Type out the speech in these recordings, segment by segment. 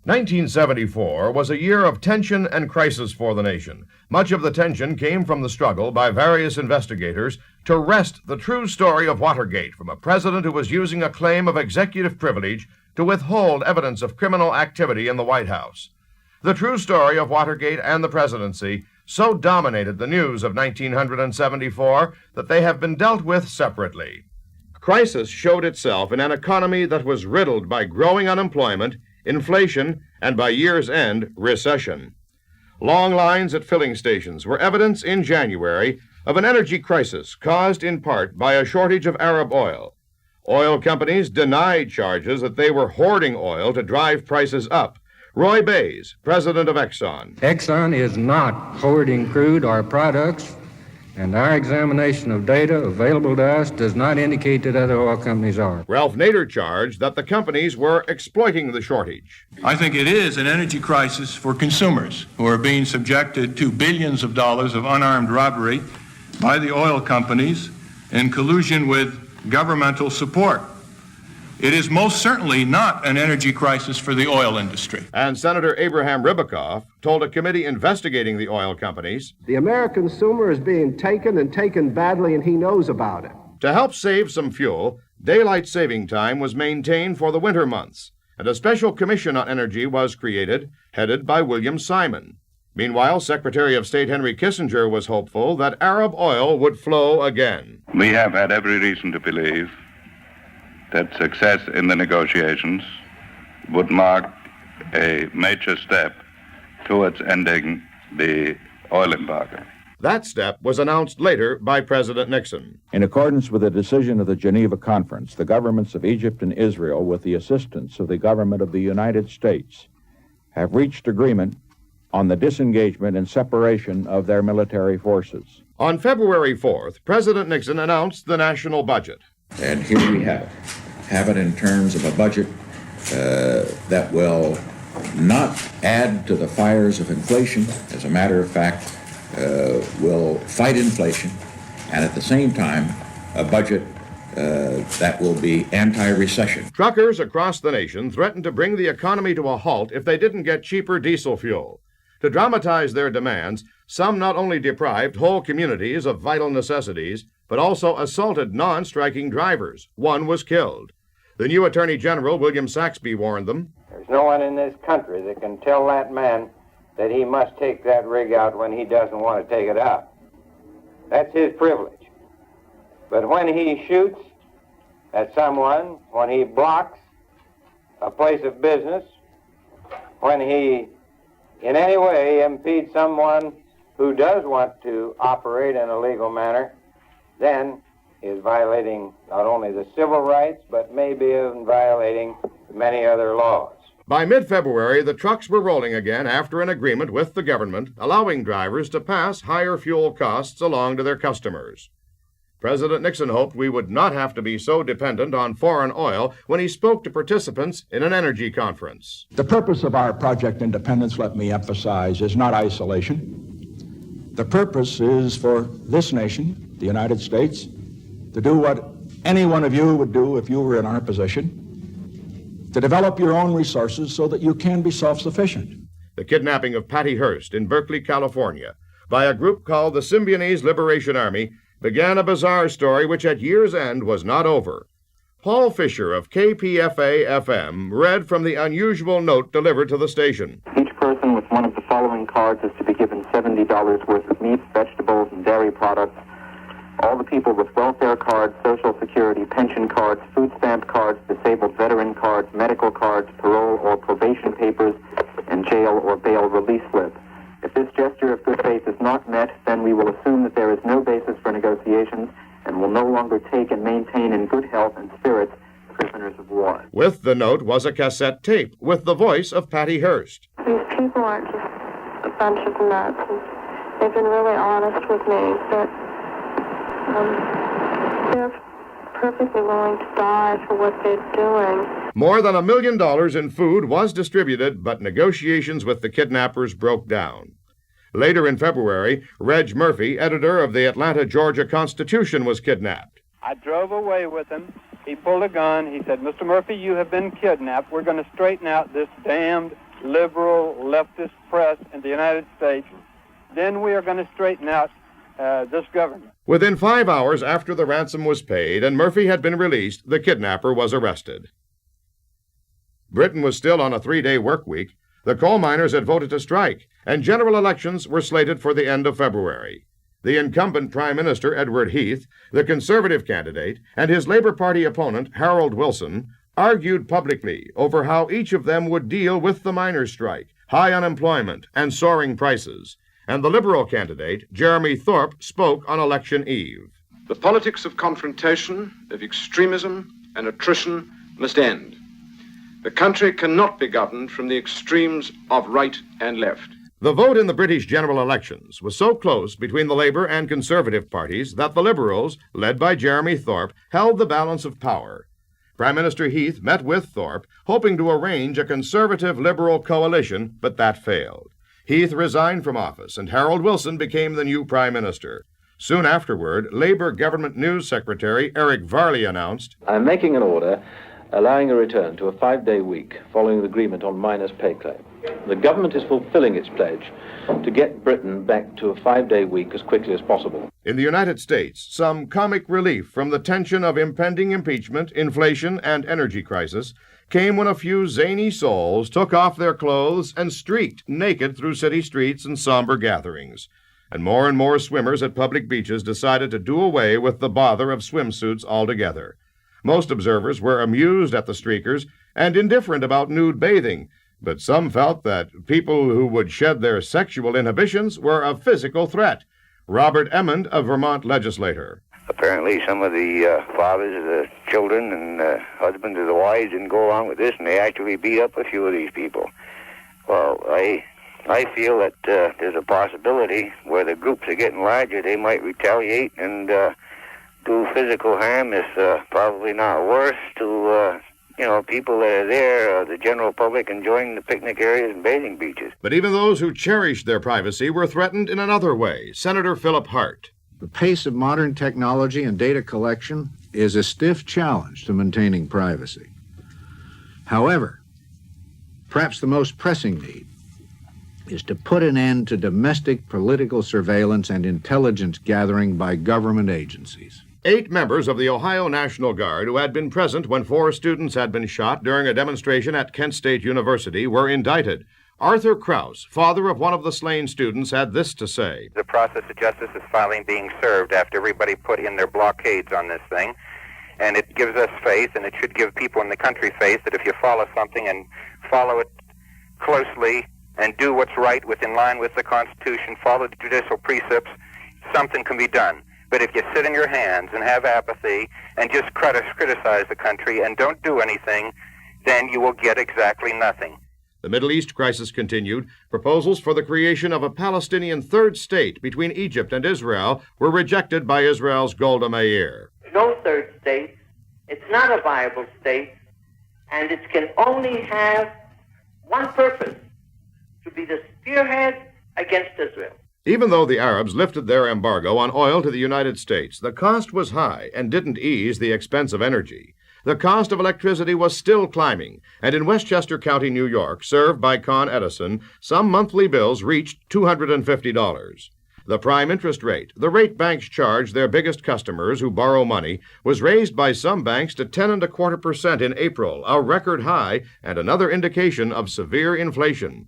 1974 was a year of tension and crisis for the nation. Much of the tension came from the struggle by various investigators to wrest the true story of Watergate from a president who was using a claim of executive privilege to withhold evidence of criminal activity in the White House. The true story of Watergate and the presidency so dominated the news of 1974 that they have been dealt with separately. Crisis showed itself in an economy that was riddled by growing unemployment, inflation, and by year's end, recession. Long lines at filling stations were evidence in January of an energy crisis caused in part by a shortage of Arab oil. Oil companies denied charges that they were hoarding oil to drive prices up. Roy Bays, president of Exxon. Exxon is not hoarding crude or products, and our examination of data available to us does not indicate that other oil companies are. Ralph Nader charged that the companies were exploiting the shortage. I think it is an energy crisis for consumers who are being subjected to billions of dollars of unarmed robbery by the oil companies in collusion with governmental support. It is most certainly not an energy crisis for the oil industry. And Senator Abraham Ribicoff told a committee investigating the oil companies, the American consumer is being taken badly, and he knows about it. To help save some fuel, daylight saving time was maintained for the winter months, and a special commission on energy was created, headed by William Simon. Meanwhile, Secretary of State Henry Kissinger was hopeful that Arab oil would flow again. We have had every reason to believe that success in the negotiations would mark a major step towards ending the oil embargo. That step was announced later by President Nixon. In accordance with the decision of the Geneva Conference, the governments of Egypt and Israel, with the assistance of the government of the United States, have reached agreement on the disengagement and separation of their military forces. On February 4th, President Nixon announced the national budget. And here we have it in terms of a budget that will not add to the fires of inflation. As a matter of fact, will fight inflation, and at the same time, a budget that will be anti-recession. Truckers across the nation threatened to bring the economy to a halt if they didn't get cheaper diesel fuel. To dramatize their demands, some not only deprived whole communities of vital necessities, but also assaulted non-striking drivers. One was killed. The new Attorney General, William Saxby, warned them, there's no one in this country that can tell that man that he must take that rig out when he doesn't want to take it out. That's his privilege. But when he shoots at someone, when he blocks a place of business, when he in any way impedes someone who does want to operate in a legal manner, then is violating not only the civil rights, but maybe even violating many other laws. By mid-February, the trucks were rolling again after an agreement with the government, allowing drivers to pass higher fuel costs along to their customers. President Nixon hoped we would not have to be so dependent on foreign oil when he spoke to participants in an energy conference. The purpose of our Project Independence, let me emphasize, is not isolation. The purpose is for this nation, the United States, to do what any one of you would do if you were in our position, to develop your own resources so that you can be self-sufficient. The kidnapping of Patty Hearst in Berkeley, California, by a group called the Symbionese Liberation Army began a bizarre story which at year's end was not over. Paul Fisher of KPFA-FM read from the unusual note delivered to the station. Each person with one of the following cards is to be given $70 worth of meat, vegetables, and dairy products. All the people with welfare cards, Social Security, pension cards, food stamp cards, disabled veteran cards, medical cards, parole or probation papers, and jail or bail release slips. If this gesture of good faith is not met, then we will assume that there is no basis for negotiations and will no longer take and maintain in good health and spirits prisoners of war. With the note was a cassette tape with the voice of Patty Hearst. These people aren't just a bunch of nuts. They've been really honest with me that they're perfectly willing to die for what they're doing. More than $1 million in food was distributed, but negotiations with the kidnappers broke down. Later in February, Reg Murphy, editor of the Atlanta, Georgia Constitution, was kidnapped. I drove away with him. He pulled a gun. He said, Mr. Murphy, you have been kidnapped. We're going to straighten out this damned liberal leftist press in the United States, then we are going to straighten out this government. Within 5 hours after the ransom was paid and Murphy had been released, the kidnapper was arrested. Britain was still on a 3-day work week. The coal miners had voted to strike, and general elections were slated for the end of February. The incumbent Prime Minister, Edward Heath, the Conservative candidate, and his Labour Party opponent, Harold Wilson, argued publicly over how each of them would deal with the miners' strike, high unemployment, and soaring prices. And the Liberal candidate, Jeremy Thorpe, spoke on election eve. The politics of confrontation, of extremism and attrition must end. The country cannot be governed from the extremes of right and left. The vote in the British general elections was so close between the Labour and Conservative parties that the Liberals, led by Jeremy Thorpe, held the balance of power. Prime Minister Heath met with Thorpe, hoping to arrange a Conservative-Liberal coalition, but that failed. Heath resigned from office, and Harold Wilson became the new Prime Minister. Soon afterward, Labour Government News Secretary Eric Varley announced, "I'm making an order allowing a return to a 5-day week following the agreement on miners' pay claim. The government is fulfilling its pledge to get Britain back to a 5-day week as quickly as possible." In the United States, some comic relief from the tension of impending impeachment, inflation, and energy crisis came when a few zany souls took off their clothes and streaked naked through city streets and somber gatherings. And more swimmers at public beaches decided to do away with the bother of swimsuits altogether. Most observers were amused at the streakers and indifferent about nude bathing, but some felt that people who would shed their sexual inhibitions were a physical threat. Robert Emmond, a Vermont legislator. Apparently some of the fathers of the children and husbands of the wives didn't go along with this, and they actually beat up a few of these people. Well, I feel that there's a possibility where the groups are getting larger, they might retaliate and do physical harm. Is probably not worse to people that are there, the general public enjoying the picnic areas and bathing beaches. But even those who cherished their privacy were threatened in another way. Senator Philip Hart. The pace of modern technology and data collection is a stiff challenge to maintaining privacy. However, perhaps the most pressing need is to put an end to domestic political surveillance and intelligence gathering by government agencies. 8 members of the Ohio National Guard who had been present when 4 students had been shot during a demonstration at Kent State University were indicted. Arthur Krause, father of one of the slain students, had this to say. The process of justice is finally being served after everybody put in their blockades on this thing. And it gives us faith, and it should give people in the country faith, that if you follow something and follow it closely and do what's right in line with the Constitution, follow the judicial precepts, something can be done. But if you sit in your hands and have apathy and just criticize the country and don't do anything, then you will get exactly nothing. The Middle East crisis continued. Proposals for the creation of a Palestinian third state between Egypt and Israel were rejected by Israel's Golda Meir. No third state. It's not a viable state, and it can only have one purpose, to be the spearhead against Israel. Even though the Arabs lifted their embargo on oil to the United States, the cost was high and didn't ease the expense of energy. The cost of electricity was still climbing, and in Westchester County, New York, served by Con Edison, some monthly bills reached $250. The prime interest rate, the rate banks charge their biggest customers who borrow money, was raised by some banks to 10.25% in April, a record high and another indication of severe inflation.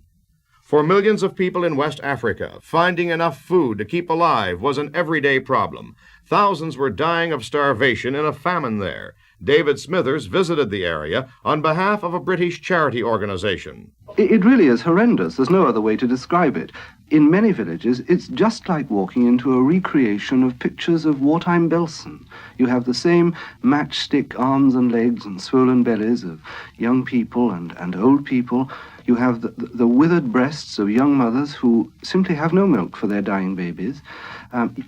For millions of people in West Africa, finding enough food to keep alive was an everyday problem. Thousands were dying of starvation in a famine there. David Smithers visited the area on behalf of a British charity organization. It really is horrendous. There's no other way to describe it. In many villages, it's just like walking into a recreation of pictures of wartime Belsen. You have the same matchstick arms and legs and swollen bellies of young people and old people. You have the withered breasts of young mothers who simply have no milk for their dying babies.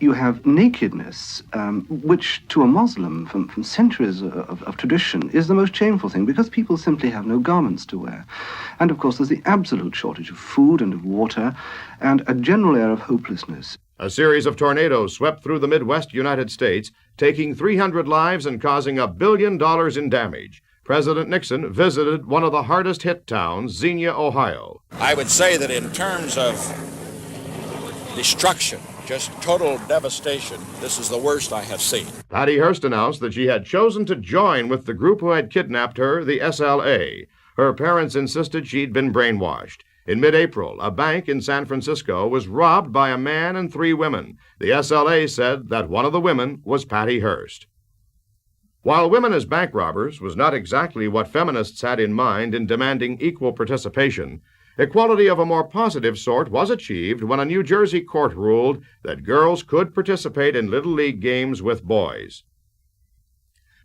You have nakedness, which to a Muslim from centuries of tradition is the most shameful thing, because people simply have no garments to wear. And of course there's the absolute shortage of food and of water, and a general air of hopelessness. A series of tornadoes swept through the Midwest United States, taking 300 lives and causing $1 billion in damage. President Nixon visited one of the hardest hit towns, Xenia, Ohio. I would say that in terms of destruction, just total devastation, this is the worst I have seen. Patty Hearst announced that she had chosen to join with the group who had kidnapped her, the SLA. Her parents insisted she'd been brainwashed. In mid-April, a bank in San Francisco was robbed by a man and 3 women. The SLA said that one of the women was Patty Hearst. While women as bank robbers was not exactly what feminists had in mind in demanding equal participation, equality of a more positive sort was achieved when a New Jersey court ruled that girls could participate in Little League games with boys.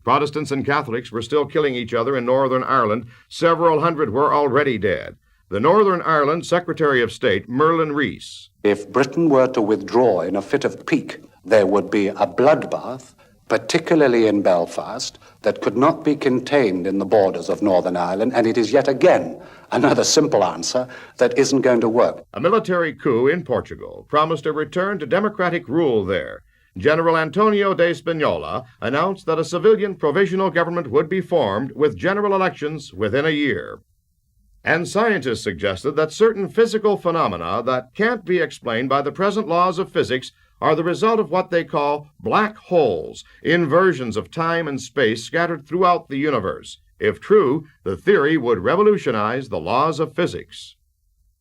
Protestants and Catholics were still killing each other in Northern Ireland. Several hundred were already dead. The Northern Ireland Secretary of State, Merlin Rees. If Britain were to withdraw in a fit of pique, there would be a bloodbath, particularly in Belfast, that could not be contained in the borders of Northern Ireland, and it is yet again another simple answer that isn't going to work. A military coup in Portugal promised a return to democratic rule there. General Antonio de Spinola announced that a civilian provisional government would be formed with general elections within a year. And scientists suggested that certain physical phenomena that can't be explained by the present laws of physics are the result of what they call black holes, inversions of time and space scattered throughout the universe. If true, the theory would revolutionize the laws of physics.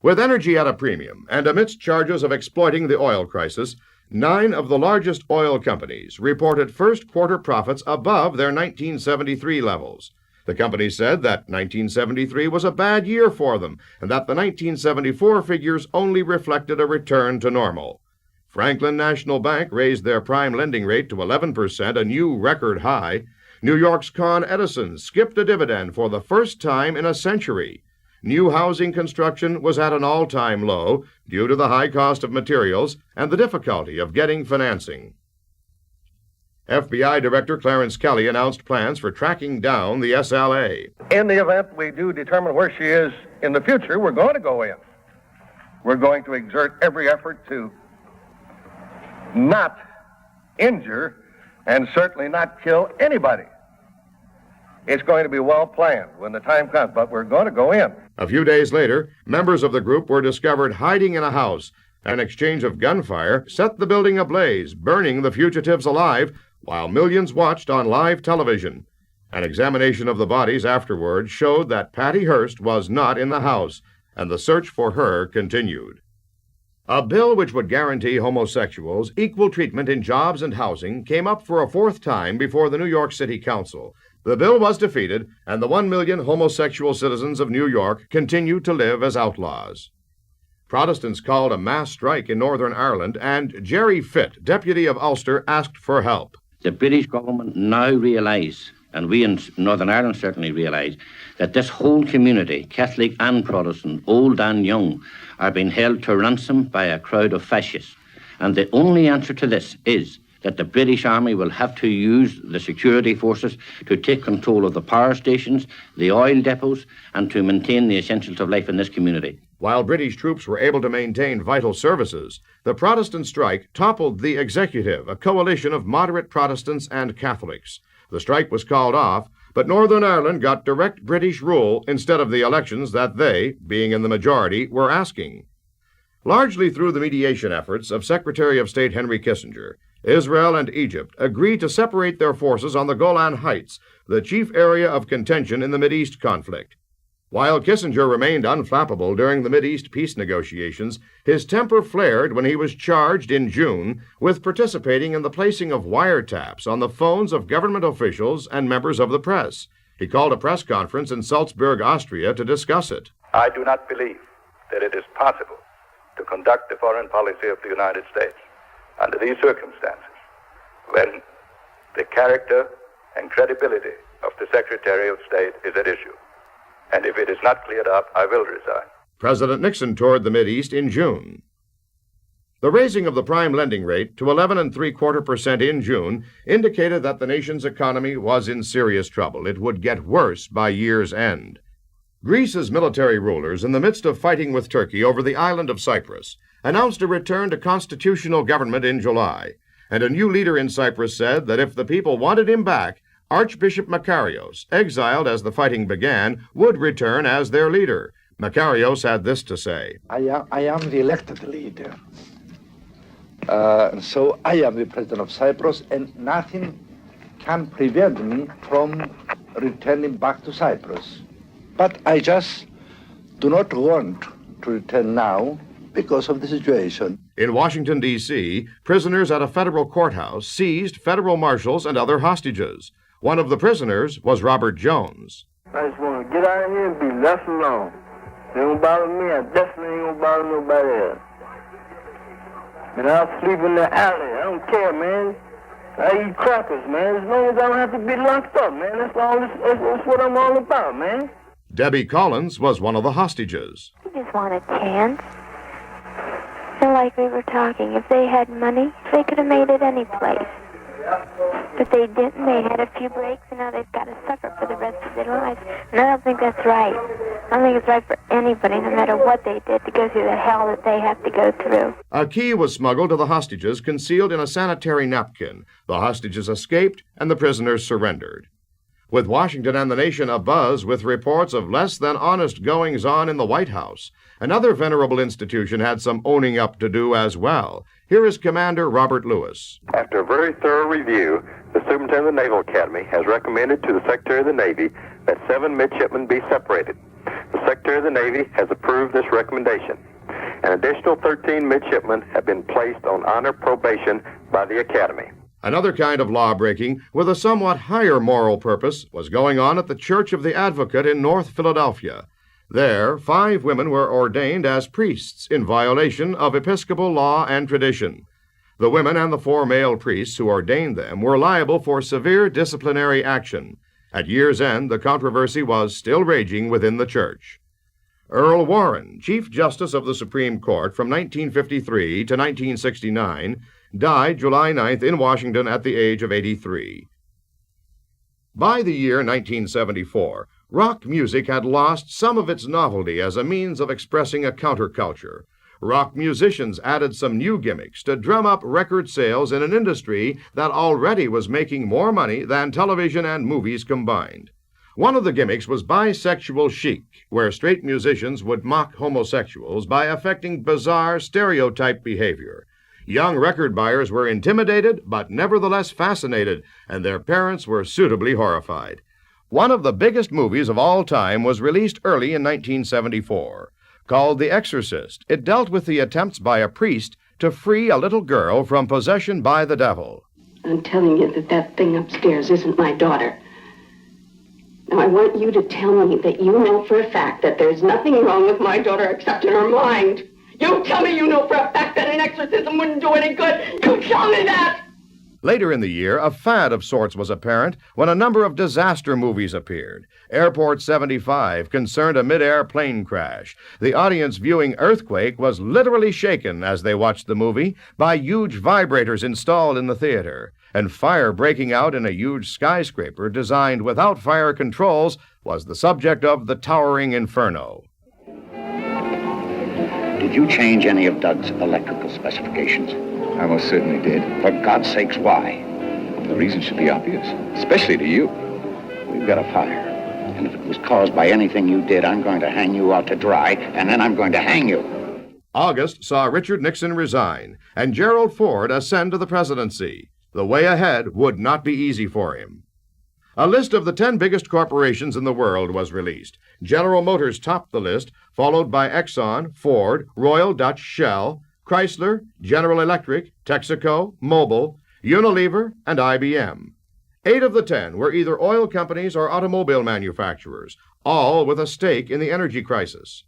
With energy at a premium and amidst charges of exploiting the oil crisis, 9 of the largest oil companies reported first-quarter profits above their 1973 levels. The companies said that 1973 was a bad year for them and that the 1974 figures only reflected a return to normal. Franklin National Bank raised their prime lending rate to 11%, a new record high. New York's Con Edison skipped a dividend for the first time in a century. New housing construction was at an all-time low due to the high cost of materials and the difficulty of getting financing. FBI Director Clarence Kelly announced plans for tracking down the SLA. In the event we do determine where she is in the future, we're going to go in. We're going to exert every effort to not injure and certainly not kill anybody. It's going to be well planned when the time comes, but we're going to go in. A few days later, members of the group were discovered hiding in a house. An exchange of gunfire set the building ablaze, burning the fugitives alive, while millions watched on live television. An examination of the bodies afterward showed that Patty Hearst was not in the house, and the search for her continued. A bill which would guarantee homosexuals equal treatment in jobs and housing came up for a 4th time before the New York City Council. The bill was defeated, and the 1 million homosexual citizens of New York continued to live as outlaws. Protestants called a mass strike in Northern Ireland, and Jerry Fitt, deputy of Ulster, asked for help. The British government now realise, and we in Northern Ireland certainly realise, that this whole community, Catholic and Protestant, old and young, are being held to ransom by a crowd of fascists. And the only answer to this is that the British Army will have to use the security forces to take control of the power stations, the oil depots, and to maintain the essentials of life in this community. While British troops were able to maintain vital services, the Protestant strike toppled the executive, a coalition of moderate Protestants and Catholics. The strike was called off, but Northern Ireland got direct British rule instead of the elections that they, being in the majority, were asking. Largely through the mediation efforts of Secretary of State Henry Kissinger, Israel and Egypt agreed to separate their forces on the Golan Heights, the chief area of contention in the Mideast conflict. While Kissinger remained unflappable during the Mideast peace negotiations, his temper flared when he was charged in June with participating in the placing of wiretaps on the phones of government officials and members of the press. He called a press conference in Salzburg, Austria, to discuss it. I do not believe that it is possible to conduct the foreign policy of the United States under these circumstances, when the character and credibility of the Secretary of State is at issue. And if it is not cleared up, I will resign. President Nixon toured the Mideast in June. The raising of the prime lending rate to 11.75% in June indicated that the nation's economy was in serious trouble. It would get worse by year's end. Greece's military rulers, in the midst of fighting with Turkey over the island of Cypress, announced a return to constitutional government in July. And a new leader in Cyprus said that if the people wanted him back, Archbishop Makarios, exiled as the fighting began, would return as their leader. Makarios had this to say. I am the elected leader. So I am the president of Cyprus, and nothing can prevent me from returning back to Cyprus. But I just do not want to return now because of the situation. In Washington, D.C., prisoners at a federal courthouse seized federal marshals and other hostages. One of the prisoners was Robert Jones. I just want to get out of here and be left alone. It don't bother me. I definitely ain't gonna bother nobody else. And I'll sleep in the alley. I don't care, man. I eat crackers, man. As long as I don't have to be locked up, man. That's what I'm all about, man. Debbie Collins was one of the hostages. I just want a chance. And like we were talking, if they had money, they could have made it any place. But they didn't. They had a few breaks, and now they've got to suffer for the rest of their lives. And I don't think that's right. I don't think it's right for anybody, no matter what they did, to go through the hell that they have to go through. A key was smuggled to the hostages, concealed in a sanitary napkin. The hostages escaped, and the prisoners surrendered. With Washington and the nation abuzz with reports of less than honest goings-on in the White House, another venerable institution had some owning up to do as well. Here is Commander Robert Lewis. After a very thorough review, the Superintendent of the Naval Academy has recommended to the Secretary of the Navy that 7 midshipmen be separated. The Secretary of the Navy has approved this recommendation. An additional 13 midshipmen have been placed on honor probation by the Academy. Another kind of law-breaking with a somewhat higher moral purpose was going on at the Church of the Advocate in North Philadelphia. There, 5 women were ordained as priests in violation of Episcopal law and tradition. The women and the 4 male priests who ordained them were liable for severe disciplinary action. At year's end, the controversy was still raging within the church. Earl Warren, Chief Justice of the Supreme Court from 1953 to 1969, died July 9th in Washington at the age of 83. By the year 1974, rock music had lost some of its novelty as a means of expressing a counterculture. Rock musicians added some new gimmicks to drum up record sales in an industry that already was making more money than television and movies combined. One of the gimmicks was bisexual chic, where straight musicians would mock homosexuals by affecting bizarre, stereotyped behavior. Young record buyers were intimidated, but nevertheless fascinated, and their parents were suitably horrified. One of the biggest movies of all time was released early in 1974. Called The Exorcist, it dealt with the attempts by a priest to free a little girl from possession by the devil. I'm telling you that that thing upstairs isn't my daughter. Now, I want you to tell me that you know for a fact that there's nothing wrong with my daughter except in her mind. You tell me you know for a fact that an exorcism wouldn't do any good. You tell me that! Later in the year, a fad of sorts was apparent when a number of disaster movies appeared. Airport 75 concerned a mid-air plane crash. The audience viewing Earthquake was literally shaken as they watched the movie by huge vibrators installed in the theater. And fire breaking out in a huge skyscraper designed without fire controls was the subject of The Towering Inferno. Did you change any of Doug's electrical specifications? I most certainly did. For God's sakes, why? The reason should be obvious, especially to you. We've got a fire, and if it was caused by anything you did, I'm going to hang you out to dry, and then I'm going to hang you. August saw Richard Nixon resign, and Gerald Ford ascend to the presidency. The way ahead would not be easy for him. A list of the 10 biggest corporations in the world was released. General Motors topped the list, followed by Exxon, Ford, Royal Dutch Shell, Chrysler, General Electric, Texaco, Mobil, Unilever, and IBM. 8 of the 10 were either oil companies or automobile manufacturers, all with a stake in the energy crisis.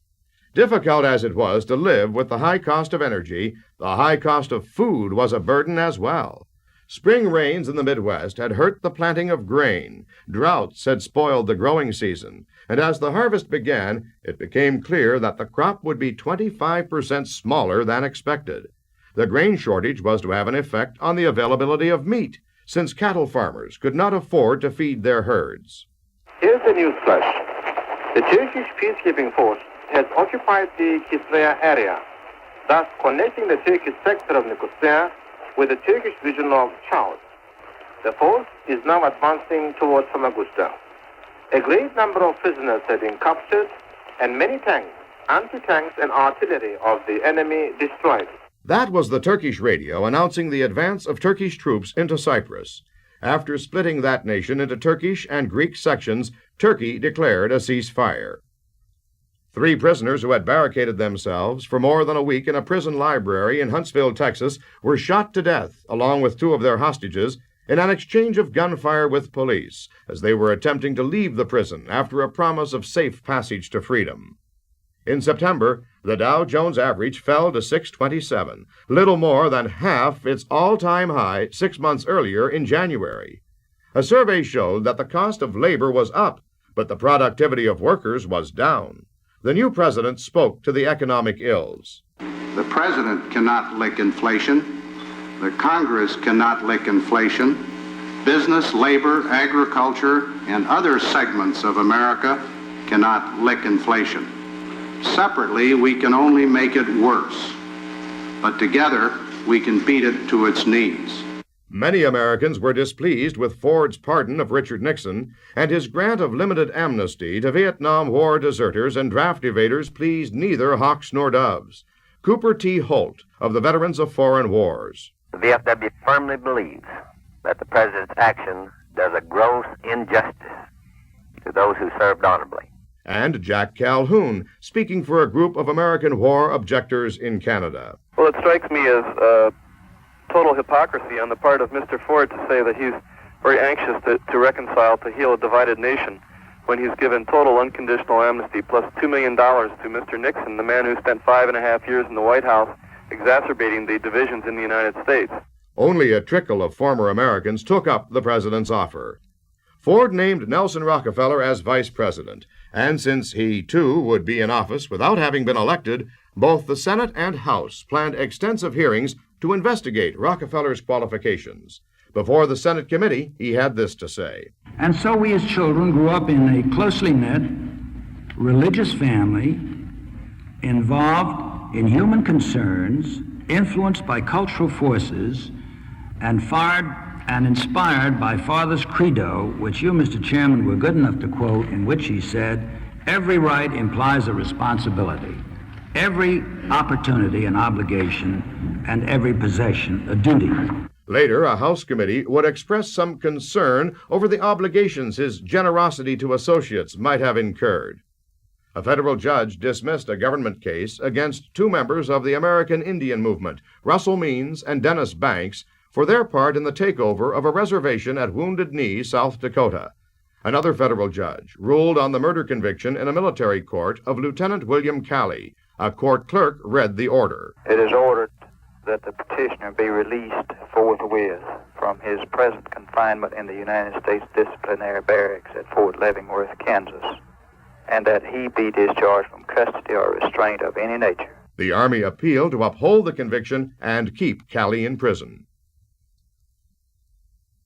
Difficult as it was to live with the high cost of energy, the high cost of food was a burden as well. Spring rains in the Midwest had hurt the planting of grain. Droughts had spoiled the growing season, and as the harvest began, it became clear that the crop would be 25% smaller than expected. The grain shortage was to have an effect on the availability of meat, since cattle farmers could not afford to feed their herds. Here's the news flash. The Turkish peacekeeping force has occupied the Kisleya area, thus connecting the Turkish sector of Nicosia with the Turkish region of Chout. The force is now advancing towards Famagusta. A great number of prisoners have been captured and many tanks, anti-tanks and artillery of the enemy destroyed. That was the Turkish radio announcing the advance of Turkish troops into Cyprus. After splitting that nation into Turkish and Greek sections, Turkey declared a ceasefire. 3 prisoners who had barricaded themselves for more than a week in a prison library in Huntsville, Texas, were shot to death, along with 2 of their hostages, in an exchange of gunfire with police, as they were attempting to leave the prison after a promise of safe passage to freedom. In September, the Dow Jones average fell to 627, little more than half its all-time high 6 months earlier in January. A survey showed that the cost of labor was up, but the productivity of workers was down. The new president spoke to the economic ills. The president cannot lick inflation. The Congress cannot lick inflation. Business, labor, agriculture, and other segments of America cannot lick inflation. Separately, we can only make it worse. But together, we can beat it to its knees. Many Americans were displeased with Ford's pardon of Richard Nixon, and his grant of limited amnesty to Vietnam War deserters and draft evaders pleased neither hawks nor doves. Cooper T. Holt, of the Veterans of Foreign Wars. The VFW firmly believes that the President's action does a gross injustice to those who served honorably. And Jack Calhoun, speaking for a group of American war objectors in Canada. Well, it strikes me as total hypocrisy on the part of Mr. Ford to say that he's very anxious to reconcile, to heal a divided nation, when he's given total unconditional amnesty plus $2 million to Mr. Nixon, the man who spent 5.5 years in the White House exacerbating the divisions in the United States. Only a trickle of former Americans took up the president's offer. Ford named Nelson Rockefeller as vice president, and since he, too, would be in office without having been elected, both the Senate and House planned extensive hearings to investigate Rockefeller's qualifications. Before the Senate committee, he had this to say. And so we as children grew up in a closely knit, religious family, involved in human concerns, influenced by cultural forces, and fired and inspired by Father's credo, which you, Mr. Chairman, were good enough to quote, in which he said, "Every right implies a responsibility, every opportunity an obligation, and every possession a duty." Later, a House committee would express some concern over the obligations his generosity to associates might have incurred. A federal judge dismissed a government case against 2 members of the American Indian Movement, Russell Means and Dennis Banks, for their part in the takeover of a reservation at Wounded Knee, South Dakota. Another federal judge ruled on the murder conviction in a military court of Lieutenant William Calley. A court clerk read the order. It is ordered that the petitioner be released forthwith from his present confinement in the United States Disciplinary Barracks at Fort Leavenworth, Kansas, and that he be discharged from custody or restraint of any nature. The Army appealed to uphold the conviction and keep Calley in prison.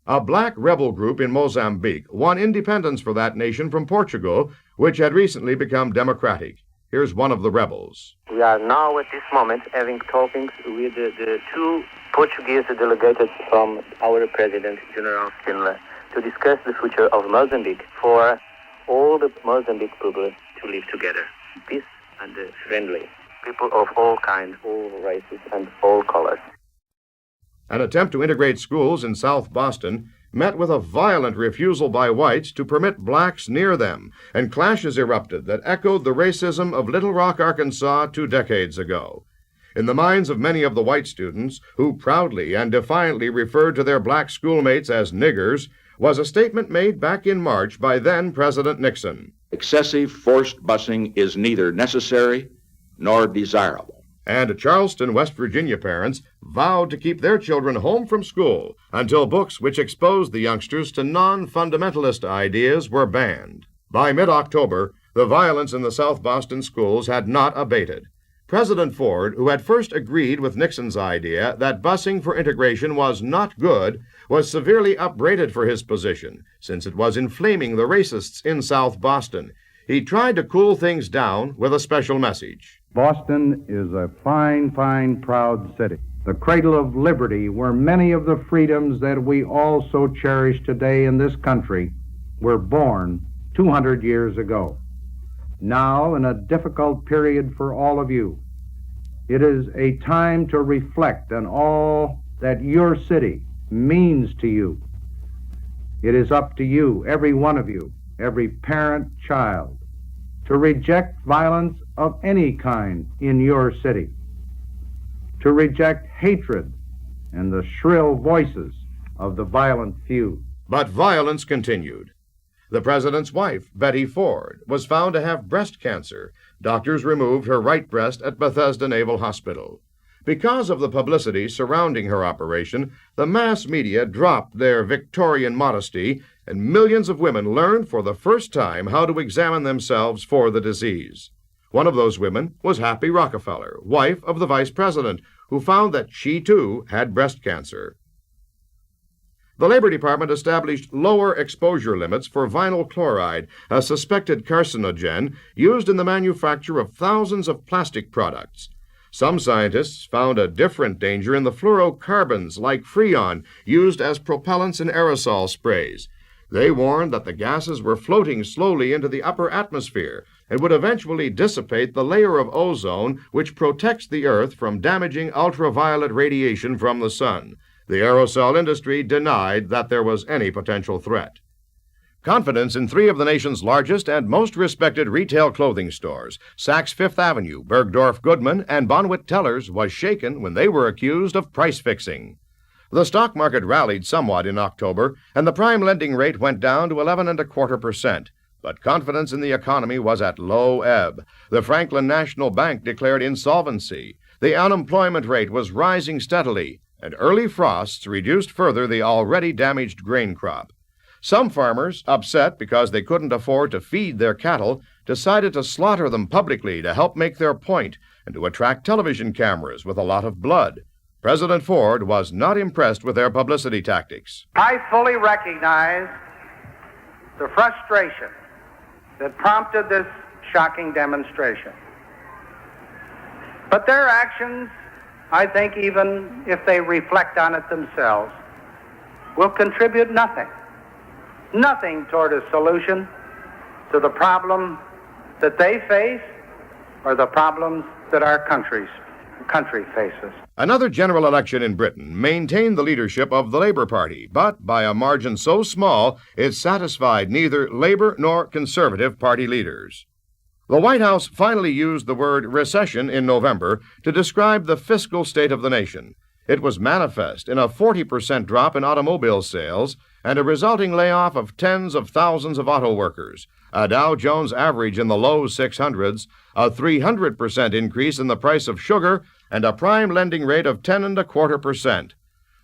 A black rebel group in Mozambique won independence for that nation from Portugal, which had recently become democratic. Here's one of the rebels. We are now at this moment having talkings with the 2 Portuguese delegates from our President, General Spindler, to discuss the future of Mozambique for all the Mozambique people to live together, peace and friendly, people of all kinds, all races and all colors. An attempt to integrate schools in South Boston met with a violent refusal by whites to permit blacks near them, and clashes erupted that echoed the racism of Little Rock, Arkansas 2 decades ago. In the minds of many of the white students, who proudly and defiantly referred to their black schoolmates as niggers, was a statement made back in March by then-President Nixon. Excessive forced busing is neither necessary nor desirable. And Charleston, West Virginia parents vowed to keep their children home from school until books which exposed the youngsters to non-fundamentalist ideas were banned. By mid-October, the violence in the South Boston schools had not abated. President Ford, who had first agreed with Nixon's idea that busing for integration was not good, was severely upbraided for his position, since it was inflaming the racists in South Boston. He tried to cool things down with a special message. Boston is a fine, fine, proud city. the cradle of liberty, where many of the freedoms that we all so cherish today in this country were born 200 years ago. Now, in a difficult period for all of you, it is a time to reflect on all that your city means to you. It is up to you, every one of you, every parent, child, to reject violence of any kind in your city, to reject hatred and the shrill voices of the violent few. But violence continued. The president's wife, Betty Ford, was found to have breast cancer. Doctors removed her right breast at Bethesda Naval Hospital. Because of the publicity surrounding her operation, the mass media dropped their Victorian modesty, and millions of women learned for the first time how to examine themselves for the disease. One of those women was Happy Rockefeller, wife of the vice president, who found that she, too, had breast cancer. The Labor Department established lower exposure limits for vinyl chloride, a suspected carcinogen used in the manufacture of thousands of plastic products. Some scientists found a different danger in the fluorocarbons, like Freon, used as propellants in aerosol sprays. They warned that the gases were floating slowly into the upper atmosphere and would eventually dissipate the layer of ozone which protects the Earth from damaging ultraviolet radiation from the sun. The aerosol industry denied that there was any potential threat. Confidence in three of the nation's largest and most respected retail clothing stores, Saks Fifth Avenue, Bergdorf Goodman, and Bonwit Tellers, was shaken when they were accused of price fixing. The stock market rallied somewhat in October, and the prime lending rate went down to 11.25%. But confidence in the economy was at low ebb. The Franklin National Bank declared insolvency. The unemployment rate was rising steadily, and early frosts reduced further the already damaged grain crop. Some farmers, upset because they couldn't afford to feed their cattle, decided to slaughter them publicly to help make their point and to attract television cameras with a lot of blood. President Ford was not impressed with their publicity tactics. I fully recognize the frustration that prompted this shocking demonstration. But their actions, I think, even if they reflect on it themselves, will contribute nothing toward a solution to the problem that they face or the problems that our country faces. Another general election in Britain maintained the leadership of the Labour Party, but by a margin so small it satisfied neither Labour nor Conservative Party leaders. The White House finally used the word recession in November to describe the fiscal state of the nation. It was manifest in a 40% drop in automobile sales and a resulting layoff of tens of thousands of auto workers, a Dow Jones average in the low 600s, a 300% increase in the price of sugar, and a prime lending rate of 10.25%.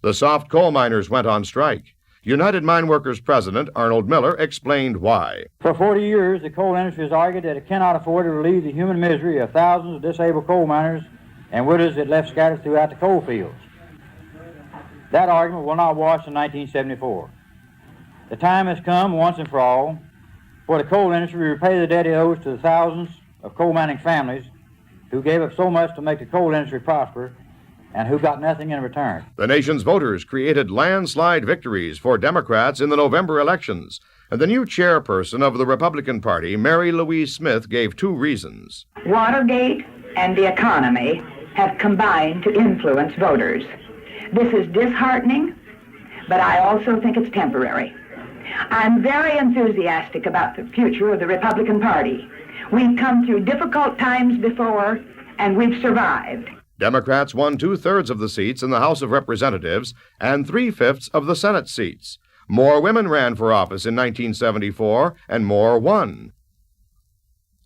The soft coal miners went on strike. United Mine Workers President Arnold Miller explained why. For 40 years, the coal industry has argued that it cannot afford to relieve the human misery of thousands of disabled coal miners and widows it left scattered throughout the coal fields. That argument will not wash in 1974. The time has come, once and for all, for the coal industry to repay the debt it owes to the thousands of coal mining families who gave up so much to make the coal industry prosper and who got nothing in return. The nation's voters created landslide victories for Democrats in the November elections, and the new chairperson of the Republican Party, Mary Louise Smith, gave two reasons. Watergate and the economy have combined to influence voters. This is disheartening, but I also think it's temporary. I'm very enthusiastic about the future of the Republican Party. We've come through difficult times before, and we've survived. Democrats won 2/3 of the seats in the House of Representatives and 3/5 of the Senate seats. More women ran for office in 1974, and more won.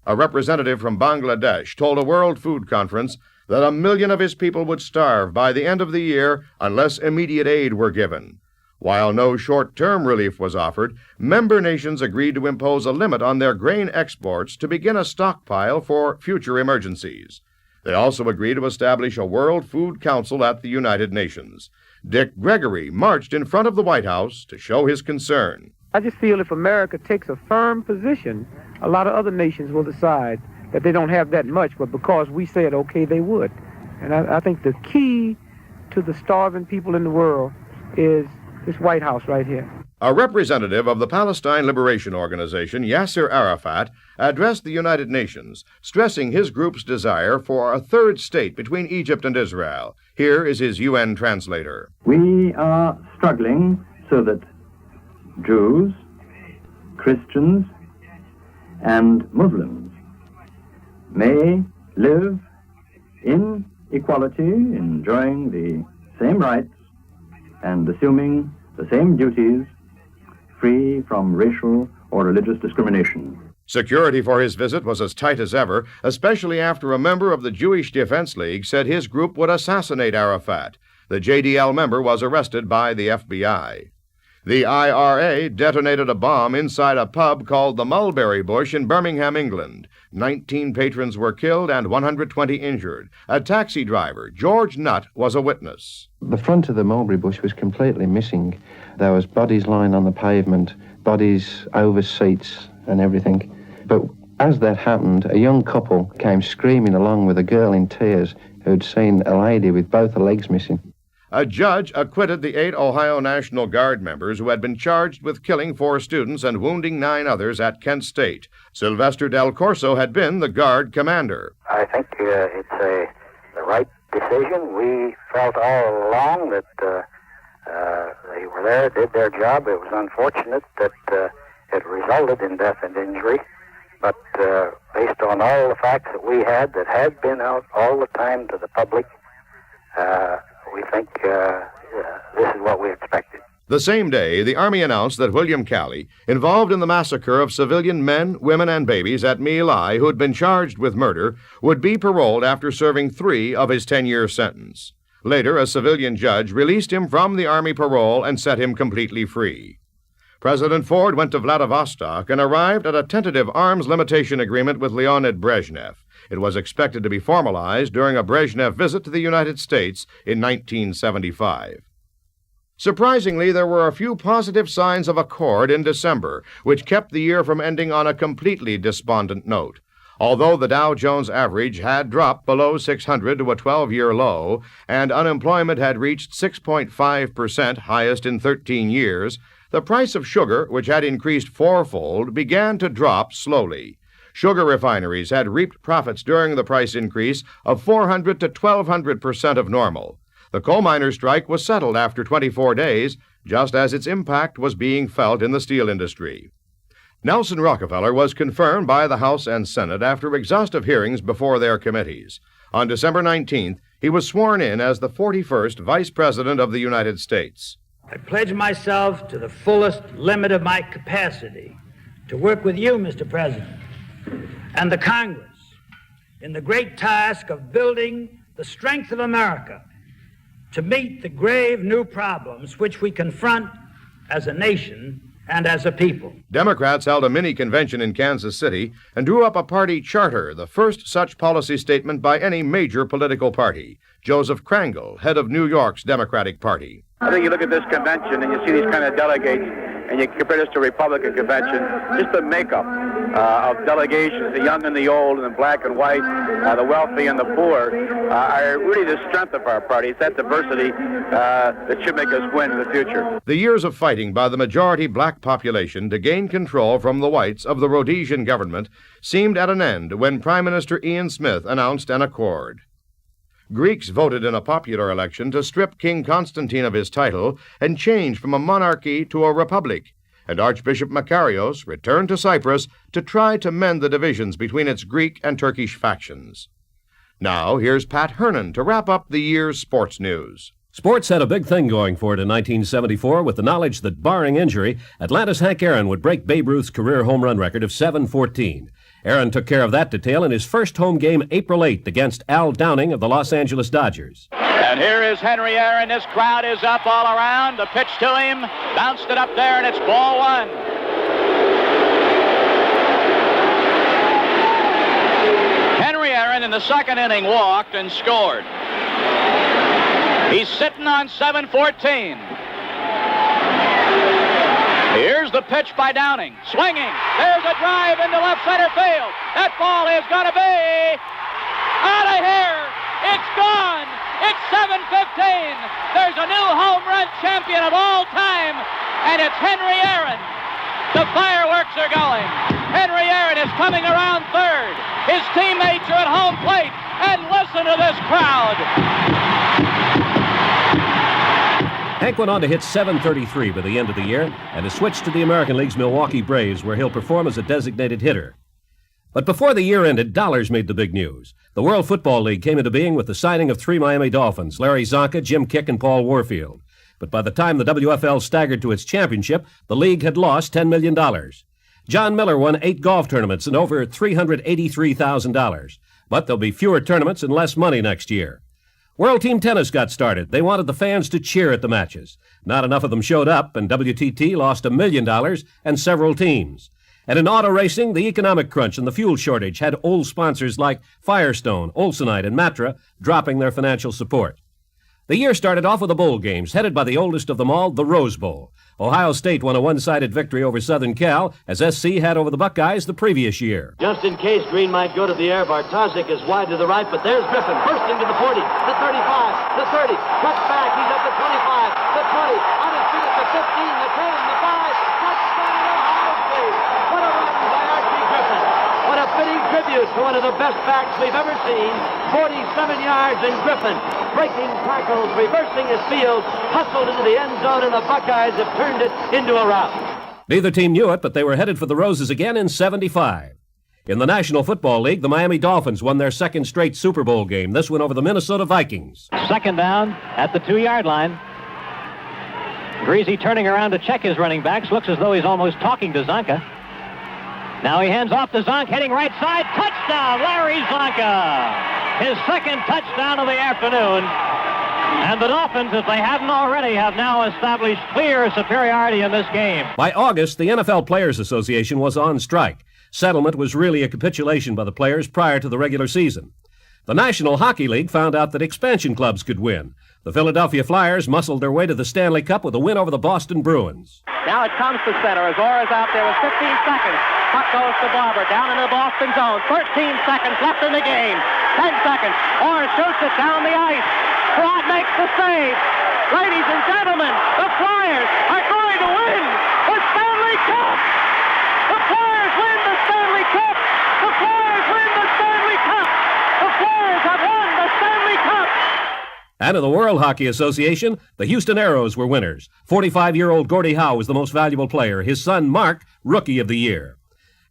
A representative from Bangladesh told a World Food Conference that 1 million of his people would starve by the end of the year unless immediate aid were given. While no short-term relief was offered, member nations agreed to impose a limit on their grain exports to begin a stockpile for future emergencies. They also agreed to establish a World Food Council at the United Nations. Dick Gregory marched in front of the White House to show his concern. I just feel if America takes a firm position, a lot of other nations will decide that they don't have that much, but because we said okay, they would. And I think the key to the starving people in the world is this White House right here. A representative of the Palestine Liberation Organization, Yasser Arafat, addressed the United Nations, stressing his group's desire for a third state between Egypt and Israel. Here is his UN translator. We are struggling so that Jews, Christians, and Muslims may live in equality, enjoying the same rights and assuming the same duties, free from racial or religious discrimination. Security for his visit was as tight as ever, especially after a member of the Jewish Defense League said his group would assassinate Arafat. The JDL member was arrested by the FBI. The IRA detonated a bomb inside a pub called the Mulberry Bush in Birmingham, England. 19 patrons were killed and 120 injured. A taxi driver, George Nutt, was a witness. The front of the Mulberry Bush was completely missing. There was bodies lying on the pavement, bodies over seats and everything. But as that happened, a young couple came screaming along with a girl in tears who'd seen a lady with both her legs missing. A judge acquitted the 8 Ohio National Guard members who had been charged with killing 4 students and wounding 9 others at Kent State. Sylvester Del Corso had been the Guard commander. I think it's the right decision. We felt all along that they were there, did their job. It was unfortunate that it resulted in death and injury. But based on all the facts that we had that had been out all the time to the public, we think this is what we expected. The same day, the Army announced that William Calley, involved in the massacre of civilian men, women, and babies at My Lai, who had been charged with murder, would be paroled after serving 3 of his 10-year sentence. Later, a civilian judge released him from the Army parole and set him completely free. President Ford went to Vladivostok and arrived at a tentative arms limitation agreement with Leonid Brezhnev. It was expected to be formalized during a Brezhnev visit to the United States in 1975. Surprisingly, there were a few positive signs of accord in December, which kept the year from ending on a completely despondent note. Although the Dow Jones average had dropped below 600 to a 12-year low, and unemployment had reached 6.5%, highest in 13 years, the price of sugar, which had increased 4-fold, began to drop slowly. Sugar refineries had reaped profits during the price increase of 400 to 1,200% of normal. The coal miners' strike was settled after 24 days, just as its impact was being felt in the steel industry. Nelson Rockefeller was confirmed by the House and Senate after exhaustive hearings before their committees. On December 19th, he was sworn in as the 41st Vice President of the United States. I pledge myself to the fullest limit of my capacity to work with you, Mr. President, and the Congress in the great task of building the strength of America to meet the grave new problems which we confront as a nation and as a people. Democrats held a mini-convention in Kansas City and drew up a party charter, the first such policy statement by any major political party. Joseph Krangle, head of New York's Democratic Party. I think you look at this convention and you see these kind of delegates, and you compare this to a Republican convention, just the makeup of delegations, the young and the old, and the black and white, the wealthy and the poor, are really the strength of our party. It's that diversity that should make us win in the future. The years of fighting by the majority black population to gain control from the whites of the Rhodesian government seemed at an end when Prime Minister Ian Smith announced an accord. Greeks voted in a popular election to strip King Constantine of his title and change from a monarchy to a republic, and Archbishop Makarios returned to Cyprus to try to mend the divisions between its Greek and Turkish factions. Now, here's Pat Hernan to wrap up the year's sports news. Sports had a big thing going for it in 1974 with the knowledge that, barring injury, Atlanta's Hank Aaron would break Babe Ruth's career home run record of 714. Aaron took care of that detail in his first home game April 8th against Al Downing of the Los Angeles Dodgers. And here is Henry Aaron. This crowd is up all around. The pitch to him, bounced it up there, and it's ball 1. Henry Aaron in the second inning walked and scored. He's sitting on 714. Here's the pitch by Downing. Swinging. There's a drive into left center field. That ball is going to be out of here. It's gone. It's 7:15. There's a new home run champion of all time, and it's Henry Aaron. The fireworks are going. Henry Aaron is coming around third. His teammates are at home plate, and listen to this crowd. Hank went on to hit .733 by the end of the year and has switched to the American League's Milwaukee Braves, where he'll perform as a designated hitter. But before the year ended, dollars made the big news. The World Football League came into being with the signing of 3 Miami Dolphins, Larry Zonka, Jim Kick, and Paul Warfield. But by the time the WFL staggered to its championship, the league had lost $10 million. John Miller won 8 golf tournaments and over $383,000. But there'll be fewer tournaments and less money next year. World Team Tennis got started. They wanted the fans to cheer at the matches. Not enough of them showed up, and WTT lost $1 million and several teams. And in auto racing, the economic crunch and the fuel shortage had old sponsors like Firestone, Olsenite, and Matra dropping their financial support. The year started off with the bowl games, headed by the oldest of them all, the Rose Bowl. Ohio State won a one-sided victory over Southern Cal, as SC had over the Buckeyes the previous year. Just in case Green might go to the air, Bartosik is wide to the right, but there's Griffin bursting to the 40, the 35, the 30, cuts back, he's up to 25, the 20, on his feet at the 15, the 10, the 5, touchdown Ohio State. What a run by Archie Griffin. What a fitting tribute to one of the best backs we've ever seen. 47 yards in Griffin, breaking tackles, reversing his field, hustled into the end zone, and the Buckeyes have turned it into a rout. Neither team knew it, but they were headed for the Roses again in '75. In the National Football League, the Miami Dolphins won their second straight Super Bowl game, this one over the Minnesota Vikings. Second down at the 2-yard line. Greasy turning around to check his running backs, looks as though he's almost talking to Zonka. Now he hands off to Zonk, heading right side. Touchdown, Larry Zonka! His second touchdown of the afternoon. And the Dolphins, if they hadn't already, have now established clear superiority in this game. By August, the NFL Players Association was on strike. Settlement was really a capitulation by the players prior to the regular season. The National Hockey League found out that expansion clubs could win. The Philadelphia Flyers muscled their way to the Stanley Cup with a win over the Boston Bruins. Now it comes to center as Orr's out there with 15 seconds. Puck goes to Barber, down in the Boston zone. 13 seconds left in the game. 10 seconds. Orr shoots it down the ice. Broad makes the save. Ladies and gentlemen, the Flyers are going to win the Stanley Cup. The Flyers win the Stanley Cup. The Flyers win the Stanley Cup. The Flyers have won the Stanley Cup. And in the World Hockey Association, the Houston Aeros were winners. 45-year-old Gordie Howe was the most valuable player. His son, Mark, Rookie of the Year.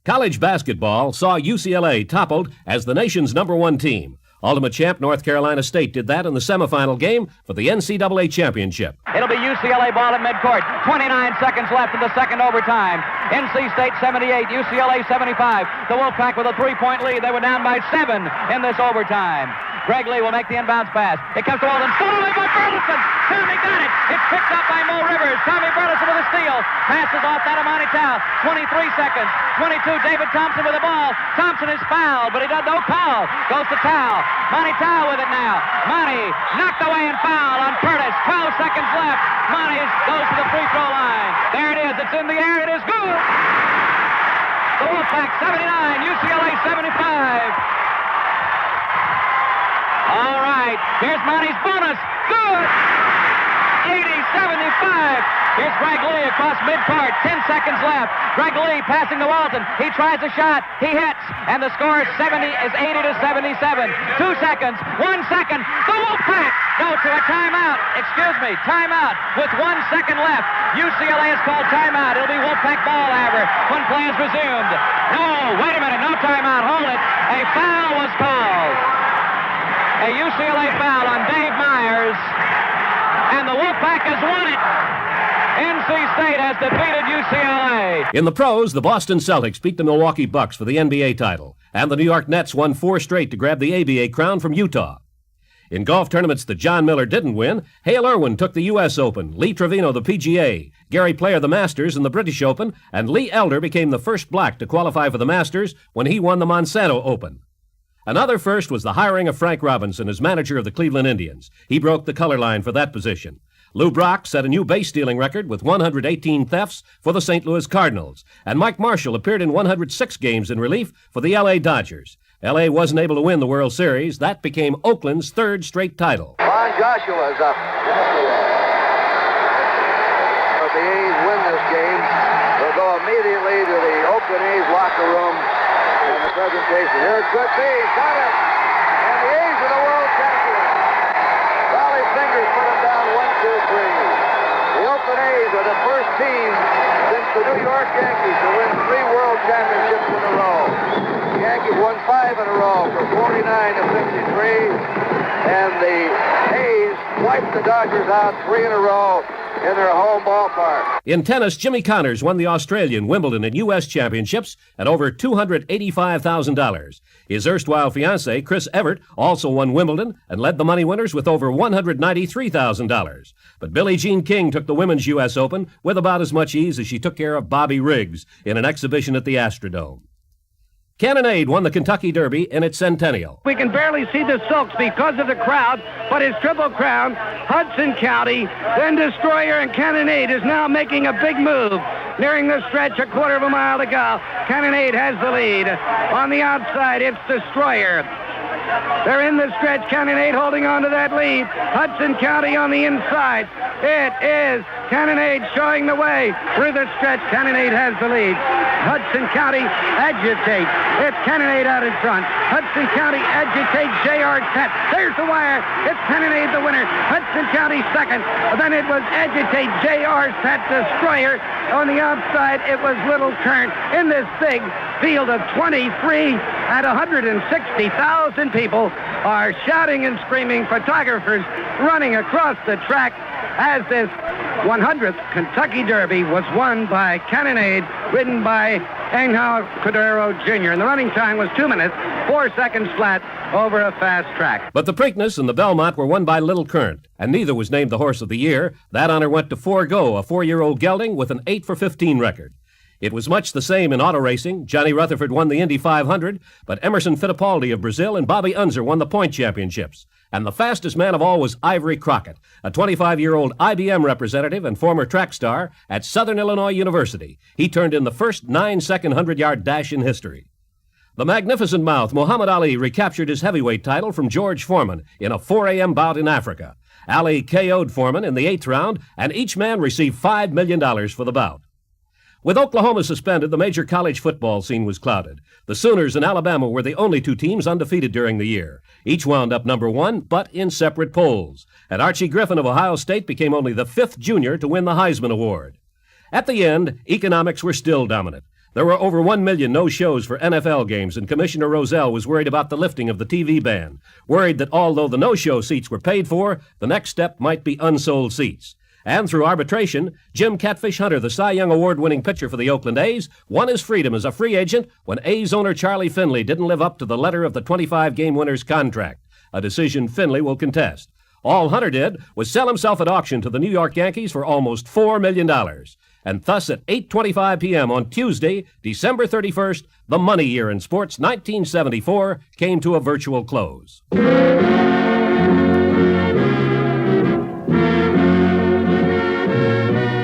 College basketball saw UCLA toppled as the nation's #1 team. Ultimate champ North Carolina State did that in the semifinal game for the NCAA championship. It'll be UCLA ball at midcourt. 29 seconds left in the second overtime. NC State 78, UCLA 75. The Wolfpack with a 3-point lead. They were down by 7 in this overtime. Greg Lee will make the inbounds pass. It comes to Walden. Stolen by Burleson. Tommy got it. It's picked up by Mo Rivers. Tommy Burleson with a steal. Passes off that of Monty Towle. 23 seconds. 22, David Thompson with the ball. Thompson is fouled, but he does no call. Goes to Towle. Monty Towle with it now. Monty knocked away and foul on Curtis. 12 seconds left. Monty goes to the free throw line. There it is. It's in the air. It is good. The Wolfpack 79, UCLA 75. All right, here's Monty's bonus. Good! 80-75. Here's Greg Lee across midcourt. 10 seconds left. Greg Lee passing to Walton. He tries a shot. He hits. And the score is 80-77. 2 seconds. 1 second. The Wolfpack go to a timeout. Excuse me, timeout with 1 second left. UCLA is called timeout. It'll be Wolfpack ball, however, when play is resumed. No, wait a minute. No timeout. Hold it. A foul was called. A UCLA foul on Dave Myers, and the Wolfpack has won it. NC State has defeated UCLA. In the pros, the Boston Celtics beat the Milwaukee Bucks for the NBA title, and the New York Nets won 4 straight to grab the ABA crown from Utah. In golf tournaments that John Miller didn't win, Hale Irwin took the U.S. Open, Lee Trevino the PGA, Gary Player the Masters and the British Open, and Lee Elder became the first black to qualify for the Masters when he won the Monsanto Open. Another first was the hiring of Frank Robinson as manager of the Cleveland Indians. He broke the color line for that position. Lou Brock set a new base-stealing record with 118 thefts for the St. Louis Cardinals. And Mike Marshall appeared in 106 games in relief for the L.A. Dodgers. L.A. wasn't able to win the World Series. That became Oakland's third straight title. Ron Joshua's up. If the A's win this game, they'll go immediately to the Oakland A's locker room and the presentation. Here it could be. Got it. And the A's are the world champions. Raleigh Fingers put them down 1-2-3. The Oakland A's are the first team since the New York Yankees to win 3 world championships in a row. The Yankees won 5 in a row from 49 to 53, and the A's wiped the Dodgers out 3 in a row in their home ballpark. In tennis, Jimmy Connors won the Australian, Wimbledon, and U.S. championships at over $285,000. His erstwhile fiancée, Chris Evert, also won Wimbledon and led the money winners with over $193,000. But Billie Jean King took the Women's U.S. Open with about as much ease as she took care of Bobby Riggs in an exhibition at the Astrodome. Cannonade won the Kentucky Derby in its centennial. We can barely see the Silks because of the crowd, but his Triple Crown, Hudson County, then Destroyer, and Cannonade is now making a big move. Nearing the stretch, a quarter of a mile to go. Cannonade has the lead. On the outside, it's Destroyer. They're in the stretch. Cannonade holding on to that lead. Hudson County on the inside. It is Cannonade showing the way through the stretch. Cannonade has the lead. Hudson County agitates. It's Cannonade out in front. Hudson County agitates J.R. Tet. There's the wire. It's Cannonade the winner. Hudson County second. Then it was agitate J.R. Tet Destroyer. On the outside, it was Little Kern. In this big field of 23 at 160,000 people are shouting and screaming. Photographers running across the track as this 100th Kentucky Derby was won by Cannonade, ridden by Angel Cordero Jr. And the running time was 2 minutes, 4 seconds flat over a fast track. But the Preakness and the Belmont were won by Little Current, and neither was named the Horse of the Year. That honor went to Forgo, a 4-year-old gelding with an 8 for 15 record. It was much the same in auto racing. Johnny Rutherford won the Indy 500, but Emerson Fittipaldi of Brazil and Bobby Unser won the point championships. And the fastest man of all was Ivory Crockett, a 25-year-old IBM representative and former track star at Southern Illinois University. He turned in the first 9-second 100-yard dash in history. The magnificent mouth, Muhammad Ali, recaptured his heavyweight title from George Foreman in a 4 a.m. bout in Africa. Ali KO'd Foreman in the 8th round, and each man received $5 million for the bout. With Oklahoma suspended, the major college football scene was clouded. The Sooners and Alabama were the only 2 teams undefeated during the year. Each wound up number 1, but in separate polls. And Archie Griffin of Ohio State became only the 5th junior to win the Heisman Award. At the end, economics were still dominant. There were over 1 million no-shows for NFL games, and Commissioner Rozelle was worried about the lifting of the TV ban, worried that although the no-show seats were paid for, the next step might be unsold seats. And through arbitration, Jim Catfish Hunter, the Cy Young Award-winning pitcher for the Oakland A's, won his freedom as a free agent when A's owner Charlie Finley didn't live up to the letter of the 25-game winner's contract, a decision Finley will contest. All Hunter did was sell himself at auction to the New York Yankees for almost $4 million. And thus at 8:25 p.m. on Tuesday, December 31st, the money year in sports 1974 came to a virtual close.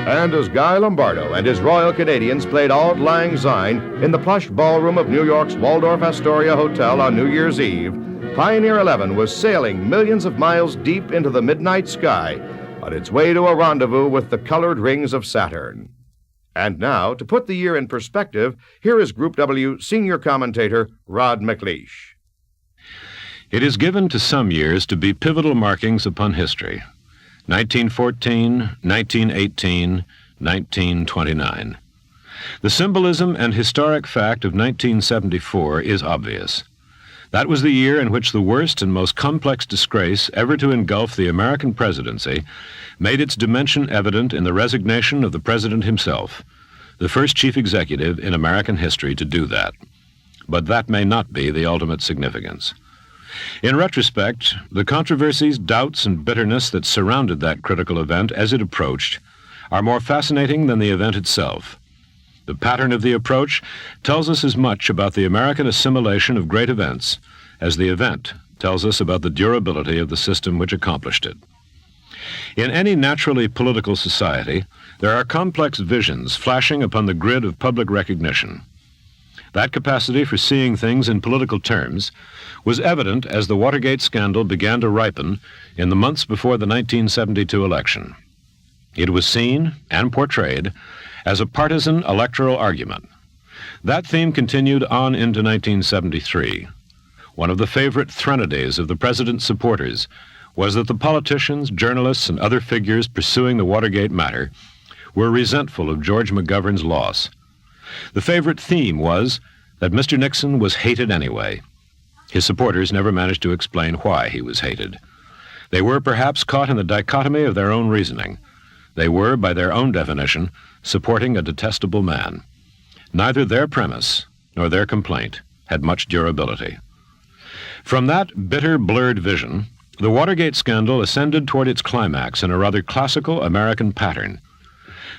And as Guy Lombardo and his Royal Canadians played Auld Lang Syne in the plush ballroom of New York's Waldorf Astoria Hotel on New Year's Eve, Pioneer 11 was sailing millions of miles deep into the midnight sky on its way to a rendezvous with the colored rings of Saturn. And now, to put the year in perspective, here is Group W senior commentator Rod McLeish. It is given to some years to be pivotal markings upon history. 1914, 1918, 1929. The symbolism and historic fact of 1974 is obvious. That was the year in which the worst and most complex disgrace ever to engulf the American presidency made its dimension evident in the resignation of the president himself, the first chief executive in American history to do that. But that may not be the ultimate significance. In retrospect, the controversies, doubts, and bitterness that surrounded that critical event as it approached are more fascinating than the event itself. The pattern of the approach tells us as much about the American assimilation of great events as the event tells us about the durability of the system which accomplished it. In any naturally political society, there are complex visions flashing upon the grid of public recognition. That capacity for seeing things in political terms was evident as the Watergate scandal began to ripen in the months before the 1972 election. It was seen and portrayed as a partisan electoral argument. That theme continued on into 1973. One of the favorite threnodies of the president's supporters was that the politicians, journalists, and other figures pursuing the Watergate matter were resentful of George McGovern's loss. The favorite theme was that Mr. Nixon was hated anyway. His supporters never managed to explain why he was hated. They were perhaps caught in the dichotomy of their own reasoning. They were, by their own definition, supporting a detestable man. Neither their premise nor their complaint had much durability. From that bitter, blurred vision, the Watergate scandal ascended toward its climax in a rather classical American pattern.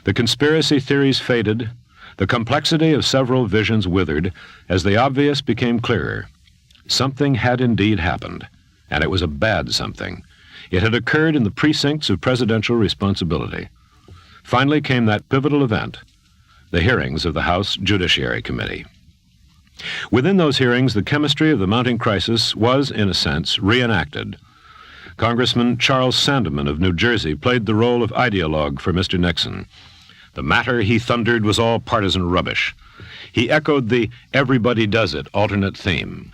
The conspiracy theories faded, the complexity of several visions withered, as the obvious became clearer. Something had indeed happened, and it was a bad something. It had occurred in the precincts of presidential responsibility. Finally came that pivotal event, the hearings of the House Judiciary Committee. Within those hearings, the chemistry of the mounting crisis was, in a sense, reenacted. Congressman Charles Sandeman of New Jersey played the role of ideologue for Mr. Nixon. The matter, he thundered, was all partisan rubbish. He echoed the everybody does it alternate theme.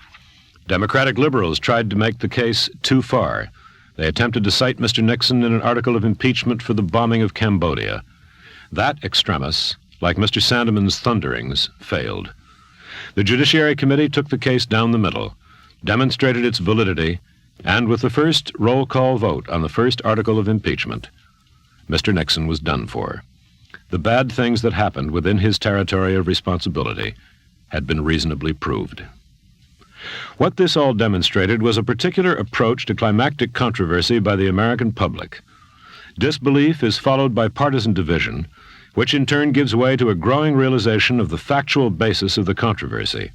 Democratic liberals tried to make the case too far. They attempted to cite Mr. Nixon in an article of impeachment for the bombing of Cambodia. That extremis, like Mr. Sandeman's thunderings, failed. The Judiciary Committee took the case down the middle, demonstrated its validity, and with the first roll call vote on the first article of impeachment, Mr. Nixon was done for. The bad things that happened within his territory of responsibility had been reasonably proved. What this all demonstrated was a particular approach to climactic controversy by the American public. Disbelief is followed by partisan division, which in turn gives way to a growing realization of the factual basis of the controversy.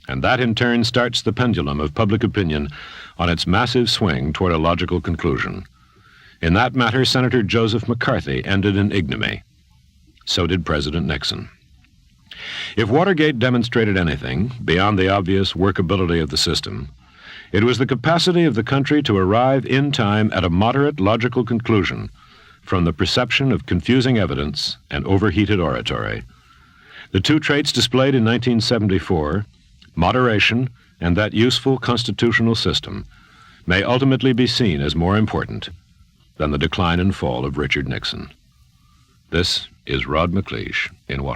And that in turn starts the pendulum of public opinion on its massive swing toward a logical conclusion. In that matter, Senator Joseph McCarthy ended in ignominy. So did President Nixon. If Watergate demonstrated anything beyond the obvious workability of the system, it was the capacity of the country to arrive in time at a moderate logical conclusion from the perception of confusing evidence and overheated oratory. The two traits displayed in 1974, moderation and that useful constitutional system, may ultimately be seen as more important than the decline and fall of Richard Nixon. This is Rod McLeish in Washington.